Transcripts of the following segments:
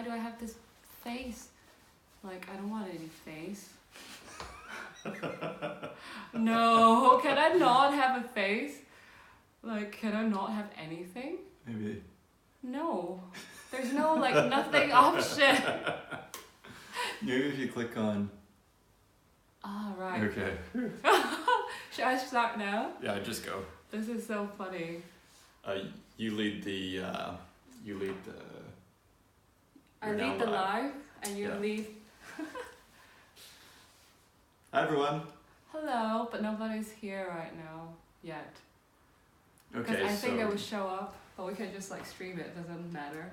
why do I have this face? Like, I don't want any face. No, can I not have a face? Like, can I not have anything? Maybe. No. There's no, like, nothing option. Maybe if you click on... Ah, right. Okay. Should I start now? Yeah, just go. This is so funny. You lead the... I lead the live, and you lead... Hi, everyone. Hello, but nobody's here right now, yet. Okay, Because I think it would show up, but we can just, like, stream it, doesn't matter.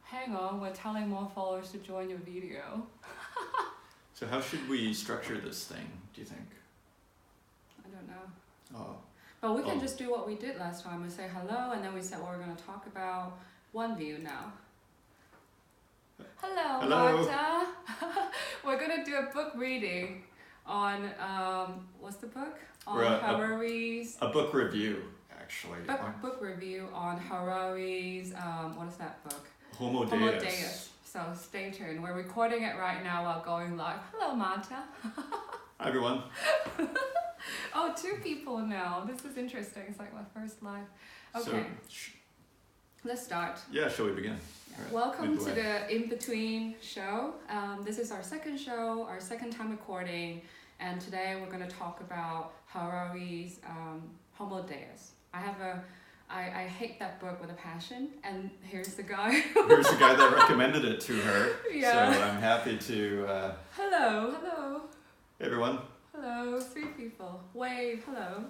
Hang on, we're telling more followers to join your video. So how should we structure this thing, do you think? I don't know. Oh. But we can just do what we did last time. We say hello, and then we said what we're going to talk about. One view now. Hello. Marta. We're going to do a book reading on, what's the book? On Harari's... A book review, actually. Book review on Harari's, what is that book? Homo Deus. Homo Deus. So stay tuned. We're recording it right now while going live. Hello, Marta. Hi, everyone. Oh, 2 people now. This is interesting. It's like my first live. Okay. So, let's start. Yeah, shall we begin? Yeah. Right. Welcome to the In-Between show. This is our second show, our second time recording. And today we're going to talk about Harari's Homo Deus. I hate that book with a passion, and here's the guy. Here's the guy that recommended it to her. Yeah. So I'm happy to... Hello. Hey, everyone. Hello, 3 people. Wave, hello.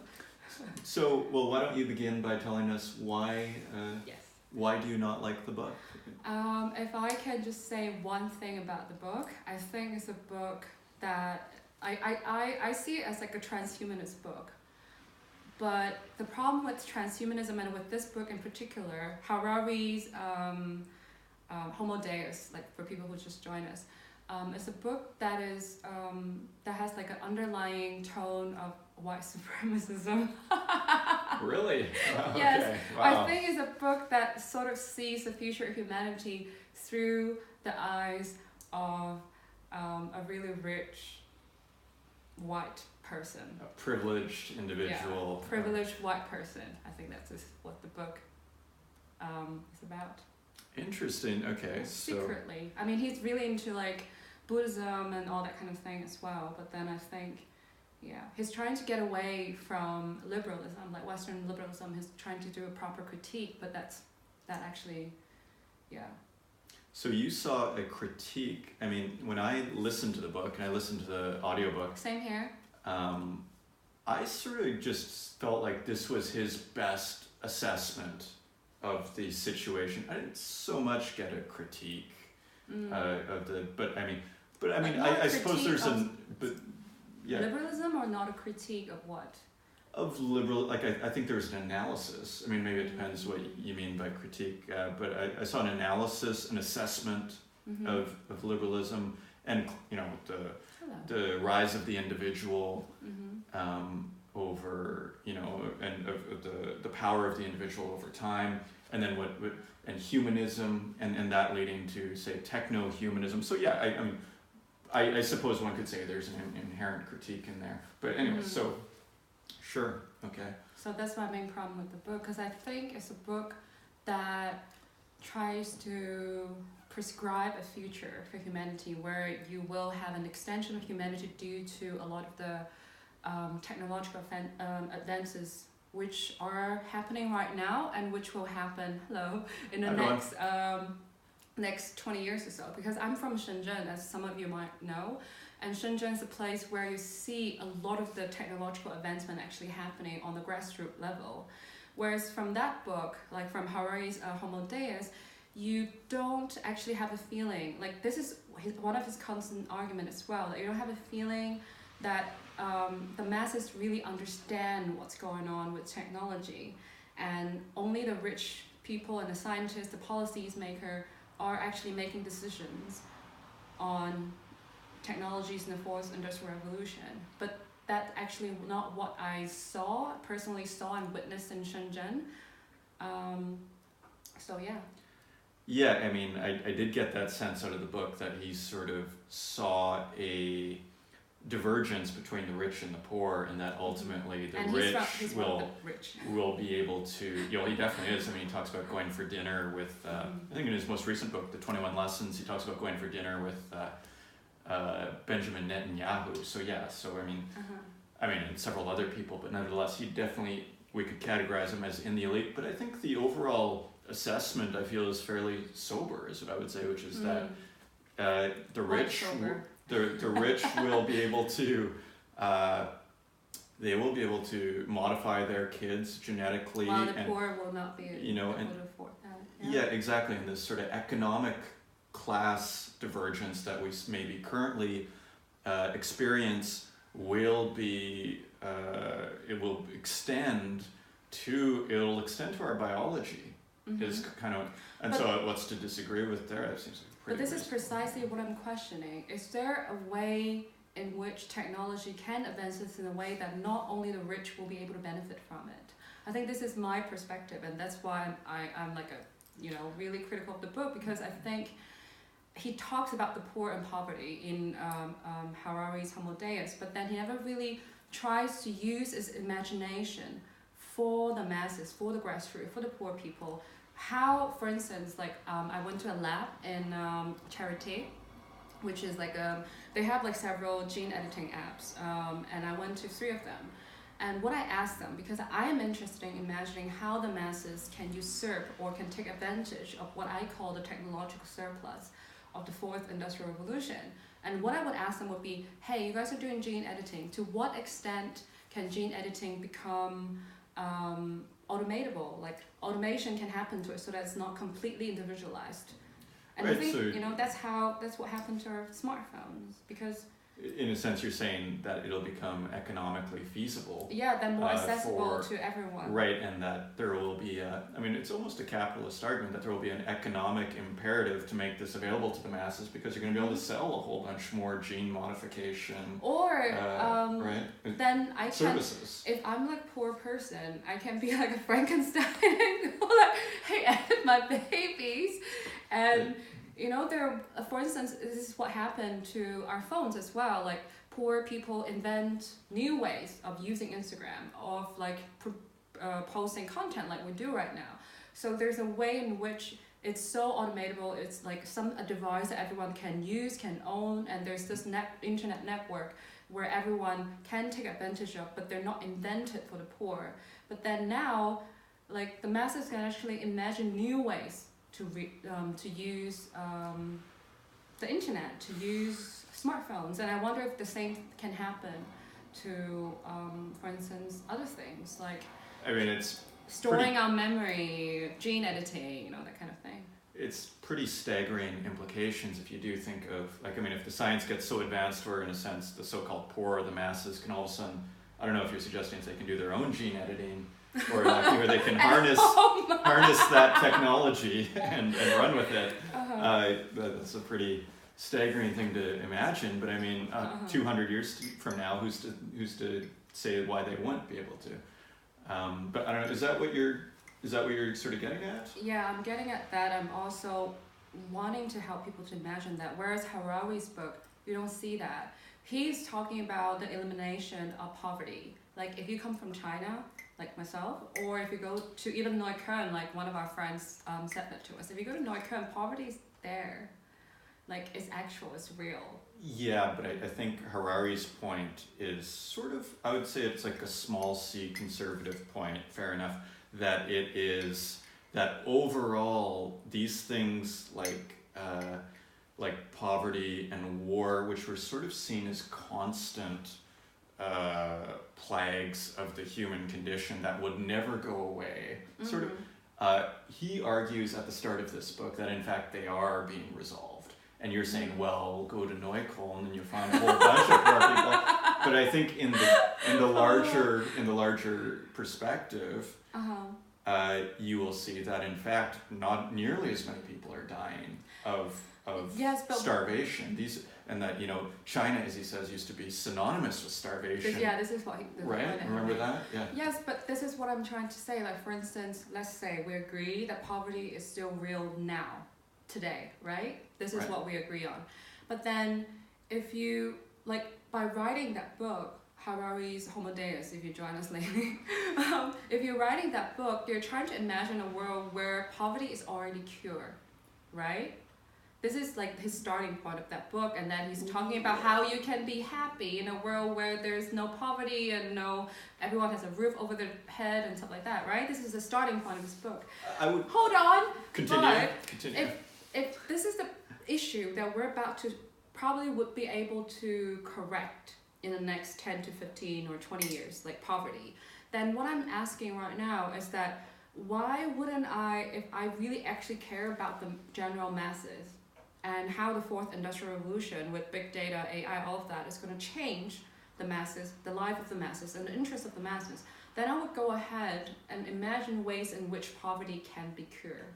So, well, why don't you begin by telling us why... Yes. Why do you not like the book? If I can just say one thing about the book, I think it's a book that... I see it as like a transhumanist book. But the problem with transhumanism, and with this book in particular, Harari's Homo Deus, like for people who just join us, it's a book that is that has like an underlying tone of white supremacism. Really? Wow, yes. Okay. Wow. I think it's a book that sort of sees the future of humanity through the eyes of a really rich white person. A privileged individual. Yeah, privileged white person. I think that's what the book is about. Interesting. Okay. Secretly. I mean, he's really into like Buddhism and all that kind of thing as well. But then I think, he's trying to get away from liberalism, like Western liberalism. He's trying to do a proper critique, but that actually, So you saw a critique. I mean, when I listened to the book and I listened to the audiobook. Same here. I sort of just felt like this was his best assessment of the situation. I didn't so much get a critique of the, but I mean, I suppose there's liberalism, or not a critique of what? Of liberal, like I think there's an analysis. I mean, maybe it depends what you mean by critique, but I saw an analysis, an assessment of liberalism, and the rise of the individual over, and of the power of the individual over time, and then and humanism, and that leading to, say, techno-humanism. So I suppose one could say there's an inherent critique in there. But anyway, so sure, okay. So that's my main problem with the book, because I think it's a book that tries to prescribe a future for humanity where you will have an extension of humanity due to a lot of the technological advances which are happening right now, and which will happen in the next 20 years or so. Because I'm from Shenzhen, as some of you might know, and Shenzhen is a place where you see a lot of the technological advancement actually happening on the grassroots level. Whereas from that book, like from Harari's Homo Deus, you don't actually have a feeling, like this is one of his constant argument as well, that you don't have a feeling that the masses really understand what's going on with technology, and only the rich people and the scientists, the policies maker, are actually making decisions on technologies in the fourth industrial revolution. But that's actually not what I personally saw and witnessed in Shenzhen. So yeah. Yeah, I mean, I did get that sense out of the book that he sort of saw a divergence between the rich and the poor, and that ultimately the And rich he's will be able to, you know, he definitely is. I mean, he talks about going for dinner with, I think in his most recent book, The 21 Lessons, he talks about going for dinner with Benjamin Netanyahu. So yeah, so I mean, and several other people, but nevertheless, he definitely, we could categorize him as in the elite. But I think the overall assessment, I feel, is fairly sober, is what I would say, which is that the rich, the rich will be able to, they will be able to modify their kids genetically, while the poor will not be able to afford that. Yeah, exactly. And this sort of economic class divergence that we maybe currently experience will be, it'll extend to our biology. Is kind of, and so what's to disagree with there? It seems like pretty. But this is precisely what I'm questioning. Is there a way in which technology can advance this in a way that not only the rich will be able to benefit from it? I think this is my perspective, and that's why I'm like really critical of the book, because I think he talks about the poor and poverty in Harari's Homo Deus, but then he never really tries to use his imagination for the masses, for the grassroots, for the poor people. How, for instance, like I went to a lab in Charité, which is like they have like several gene editing apps, and I went to 3 of them. And what I asked them, because I am interested in imagining how the masses can usurp or can take advantage of what I call the technological surplus of the 4th Industrial Revolution. And what I would ask them would be, hey, you guys are doing gene editing. To what extent can gene editing become automatable? Like automation can happen to it so that it's not completely individualized. And right, I think that's what happened to our smartphones, because in a sense you're saying that it'll become economically feasible. Yeah, then more accessible to everyone. Right, and that there will be it's almost a capitalist argument that there will be an economic imperative to make this available to the masses, because you're going to be able to sell a whole bunch more gene modification. Or right? Then I services. If I'm like a poor person, I can be like a Frankenstein and go like, hey, edit my babies. And there, for instance, this is what happened to our phones as well. Like poor people invent new ways of using Instagram, of like posting content like we do right now. So there's a way in which it's so automatable. It's like a device that everyone can use, can own, and there's this internet network where everyone can take advantage of, but they're not invented for the poor. But then now, like the masses can actually imagine new ways to use the internet, to use smartphones. And I wonder if the same can happen to, for instance, other things like it's storing our memory, gene editing, that kind of thing. It's pretty staggering implications if you do think of, if the science gets so advanced where, in a sense, the so-called poor, the masses, can all of a sudden, I don't know if you're suggesting they can do their own gene editing, or where they can harness that technology and run with it. That's a pretty staggering thing to imagine. But 200 years from now, who's to say why they won't be able to? But I don't know. Is that what you're sort of getting at? Yeah, I'm getting at that. I'm also wanting to help people to imagine that. Whereas Harari's book, you don't see that. He's talking about the elimination of poverty. Like if you come from China, like myself, or if you go to even Neukölln, like one of our friends said that to us. If you go to Neukölln, poverty is there. Like it's actual, it's real. Yeah, but I think Harari's point is sort of, I would say it's like a small c conservative point, fair enough, that it is that overall these things like poverty and war, which were sort of seen as constant plagues of the human condition that would never go away. Sort of, he argues at the start of this book that in fact they are being resolved. And you're saying, well, go to Neukölln and you'll find a whole bunch of poor people. But I think in the larger perspective, you will see that in fact not nearly as many people are dying of Yes, but starvation. And that, China, as he says, used to be synonymous with starvation. this is what right? Remember that? Yeah. Yes, but this is what I'm trying to say. Like, for instance, let's say we agree that poverty is still real now, today, right? This is Right. what we agree on. But then, if you, like, by writing that book, Harari's Homo Deus, if you join us later, if you're writing that book, you're trying to imagine a world where poverty is already cured, right? This is like his starting point of that book, and then he's talking about how you can be happy in a world where there's no poverty and everyone has a roof over their head and stuff like that, right? This is the starting point of his book. I would hold on. continue. If this is the issue that we're about to probably would be able to correct in the next 10 to 15 or 20 years, like poverty, then what I'm asking right now is that why wouldn't I, if I really actually care about the general masses, and how the fourth industrial revolution with big data, AI, all of that is going to change the masses, the life of the masses, and the interests of the masses, then I would go ahead and imagine ways in which poverty can be cured.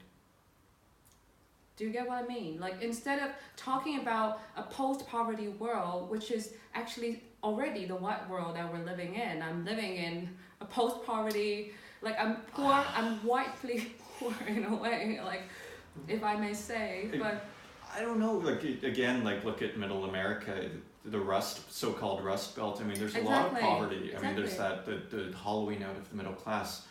Do you get what I mean? Like, instead of talking about a post-poverty world, which is actually already the white world that we're living in. I'm living in a post-poverty, like I'm poor, I'm whitely poor in a way, like, if I may say, but... I don't know, like, again, like, look at Middle America, the so-called Rust Belt. I mean, there's a lot of poverty. I mean, there's the hollowing out of the middle class.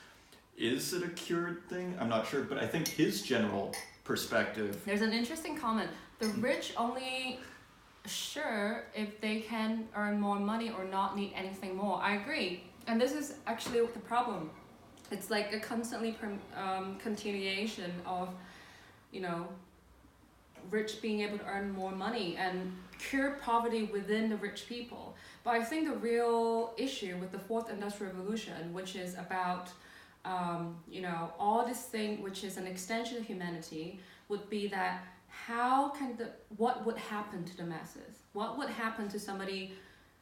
Is it a cured thing? I'm not sure, but I think his general perspective... There's an interesting comment. The rich only sure if they can earn more money or not need anything more. I agree. And this is actually the problem. It's like a constantly continuation of, rich being able to earn more money and cure poverty within the rich people. But I think the real issue with the fourth industrial revolution, which is about all this thing which is an extension of humanity, would be that what would happen to the masses? What would happen to somebody,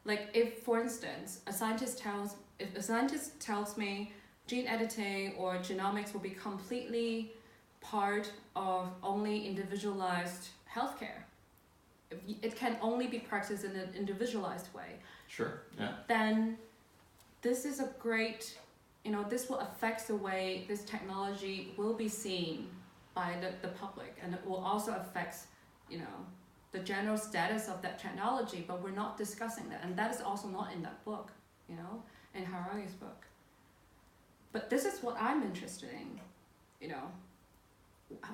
like, if, for instance, a scientist tells me gene editing or genomics will be completely part of only individualized healthcare. It can only be practiced in an individualized way. Sure, yeah. Then this is a great, this will affect the way this technology will be seen by the public, and it will also affect, the general status of that technology, but we're not discussing that, and that is also not in that book, in Harari's book. But this is what I'm interested in,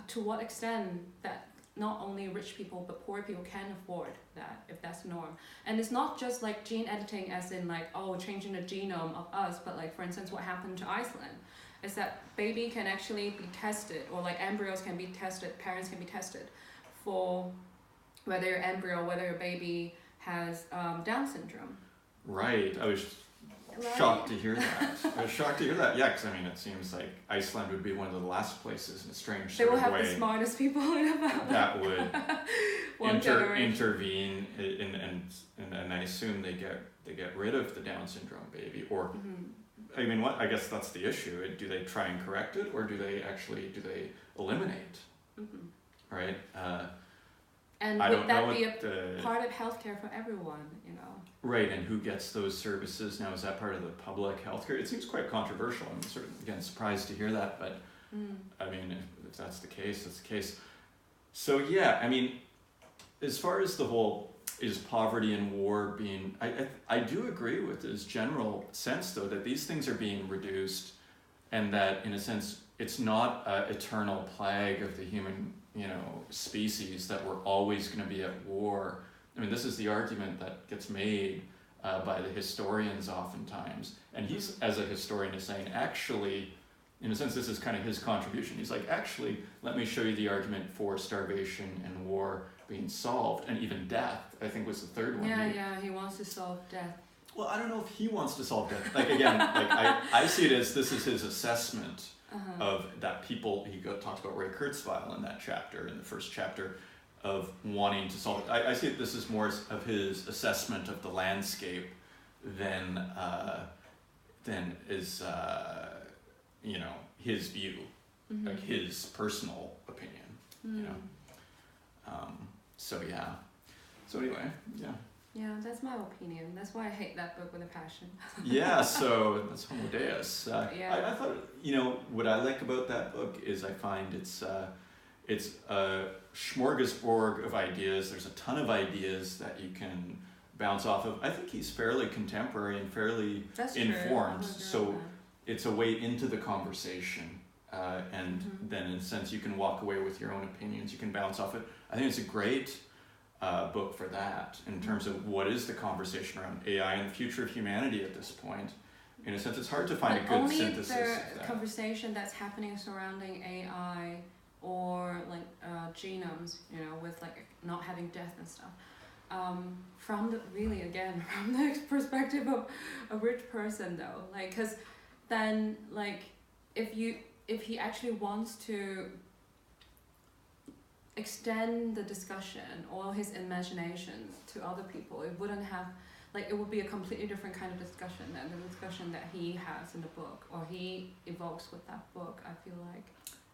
to what extent that not only rich people but poor people can afford that, if that's the norm. And it's not just like gene editing as in like, changing the genome of us, but like, for instance, what happened to Iceland is that baby can actually be tested, or like embryos can be tested, parents can be tested for whether your embryo, whether your baby has Down syndrome. Right, I was shocked to hear that. Yeah, because I mean, it seems like Iceland would be one of the last places in a strange sort of way. They will have the smartest people in about that would intervene, and I assume they get rid of the Down syndrome baby, or I mean, I guess that's the issue. Do they try and correct it, or do they eliminate? Right. And would that be a part of healthcare for everyone? Right, and who gets those services now? Is that part of the public healthcare? It seems quite controversial. I'm sort of, again, surprised to hear that, but I mean, if that's the case, that's the case. So yeah, I mean, as far as the whole, is poverty and war being, I do agree with his general sense, though, that these things are being reduced, and that, in a sense, it's not an eternal plague of the human, species, that we're always going to be at war. I mean, this is the argument that gets made by the historians oftentimes. And he's, as a historian, is saying, actually, in a sense, this is kind of his contribution. He's like, actually, let me show you the argument for starvation and war being solved, and even death, I think, was the third one. Yeah, he wants to solve death. Well, I don't know if he wants to solve death. Like, again, I see it as this is his assessment of that people. He talks about Ray Kurzweil in that chapter, in the first chapter, of wanting to solve it. I see it, this is more of his assessment of the landscape than is his view, like his personal opinion, you know. So yeah. So anyway, yeah. Yeah, that's my opinion. That's why I hate that book with a passion. Yeah, so that's Homo Deus. Yeah. I thought, you know, what I like about that book is I find it's a smorgasbord of ideas. There's a ton of ideas that you can bounce off of. I think he's fairly contemporary and fairly informed. So it's a way into the conversation. And then in a sense you can walk away with your own opinions. You can bounce off it. I think it's a great book for that in terms of what is the conversation around AI and the future of humanity at this point. In a sense, it's hard to find a good synthesis of that. Only the conversation that's happening surrounding AI or like genomes, you know, with like not having death and stuff. From the perspective of a rich person though, like, cause then like if he actually wants to extend the discussion or his imagination to other people, it wouldn't have, like, it would be a completely different kind of discussion than the discussion that he has in the book or he evokes with that book, I feel like.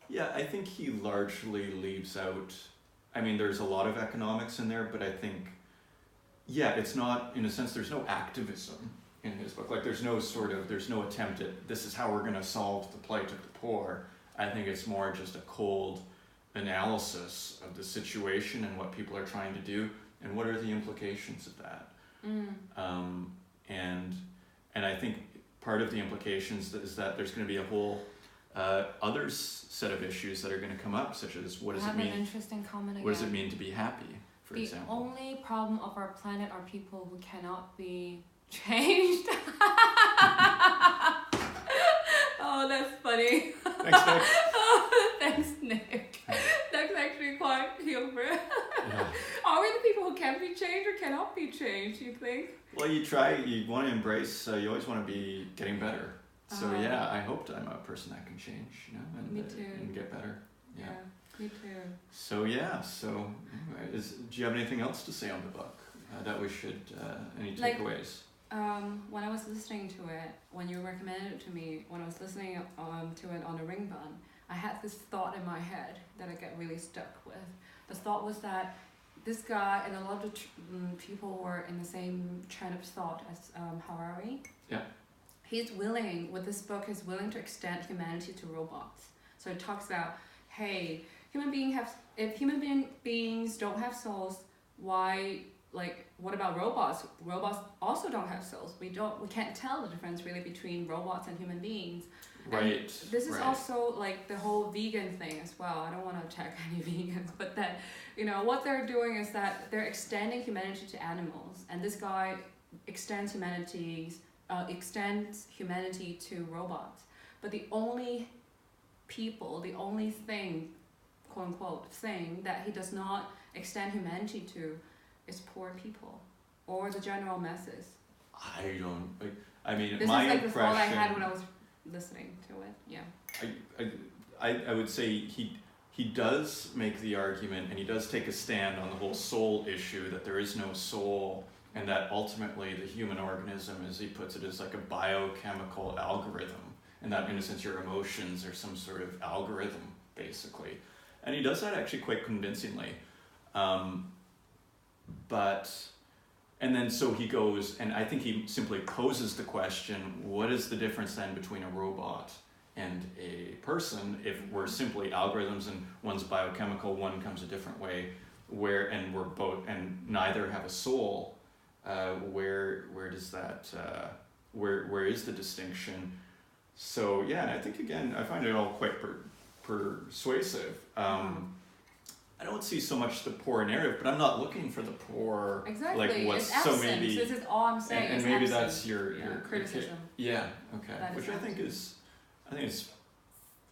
Yeah, I think he largely leaves out, I mean, there's a lot of economics in there, but I think, yeah, it's not, in a sense, there's no activism in his book. Like, there's no attempt at, this is how we're going to solve the plight of the poor. I think it's more just a cold analysis of the situation and what people are trying to do and what are the implications of that. And I think part of the implications is that there's going to be a whole other set of issues that are going to come up, such as what does it mean? An interesting comment again. What does it mean to be happy, for example? The only problem of our planet are people who cannot be changed. Oh, that's funny. Thanks, Nick. Thanks, Nick. That's actually quite humorous. Yeah. Are we the people who can be changed or cannot be changed, you think? Well, you want to embrace, you always want to be getting better. So yeah, I hope I'm a person that can change, you know, and, me too. And get better. Yeah. Me too. So yeah, anyway, do you have anything else to say on the book that we should, any takeaways? When I was listening to it, when you recommended it to me, when I was listening to it on a ring bun, I had this thought in my head that I got really stuck with. The thought was that this guy and a lot of people were in the same train of thought as Harari. Yeah. With this book, he's willing to extend humanity to robots. So it talks about, hey, if human beings don't have souls, why, like, what about robots? Robots also don't have souls. We can't tell the difference really between robots and human beings. Right. And this is also like the whole vegan thing as well. I don't want to attack any vegans, but that, you know, what they're doing is that they're extending humanity to animals, and this guy extends humanity to robots. But the only thing, quote unquote, thing that he does not extend humanity to is poor people or the general masses. I don't. I mean, this my is like impression. the thought I had when I was listening to it. Yeah. I would say he does make the argument, and he does take a stand on the whole soul issue, that there is no soul, and that ultimately the human organism, as he puts it, is like a biochemical algorithm, and that in a sense your emotions are some sort of algorithm, basically. And he does that actually quite convincingly. And then so he goes, and I think he simply poses the question, what is the difference then between a robot and a person if we're simply algorithms and one's biochemical, one comes a different way, and we're both, and neither have a soul, where does that, where is the distinction? So yeah, and I think again, I find it all quite persuasive. I don't see so much the poor narrative, but I'm not looking for the poor. Exactly. Like what's it's so maybe. This is all I'm saying. And maybe that's your criticism. Yeah. Okay. Which I think is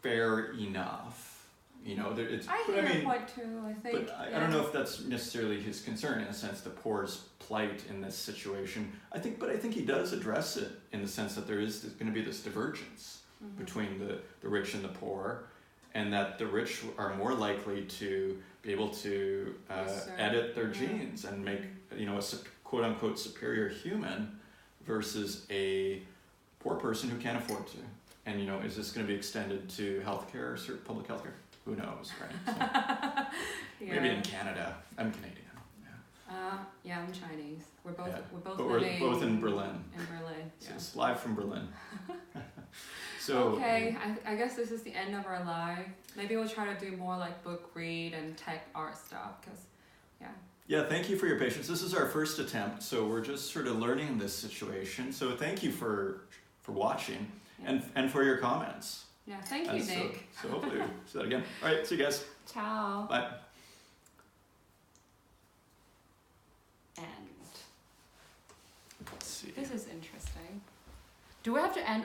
fair enough. You know, it's. I hear your point too. I think. But I don't know if that's necessarily his concern, in a sense, the poor's plight in this situation. I think he does address it in the sense that there's going to be this divergence between the rich and the poor, and that the rich are more likely to be able to edit their genes and make, you know, a quote unquote superior human versus a poor person who can't afford to. And is this going to be extended to healthcare, public healthcare? Who knows, right? So maybe in Canada. I'm Canadian. Yeah, I'm Chinese. We're both but we're both in Berlin. In Berlin. So it's live from Berlin. So okay, I guess this is the end of our live. Maybe we'll try to do more like book read and tech art stuff, because yeah, thank you for your patience. This is our first attempt, so we're just sort of learning this situation. So thank you for watching and for your comments. Yeah, thank you, Nick. So hopefully we'll see that again. All right, see you guys. Ciao. Bye. End. Let's see. This is interesting. Do we have to end?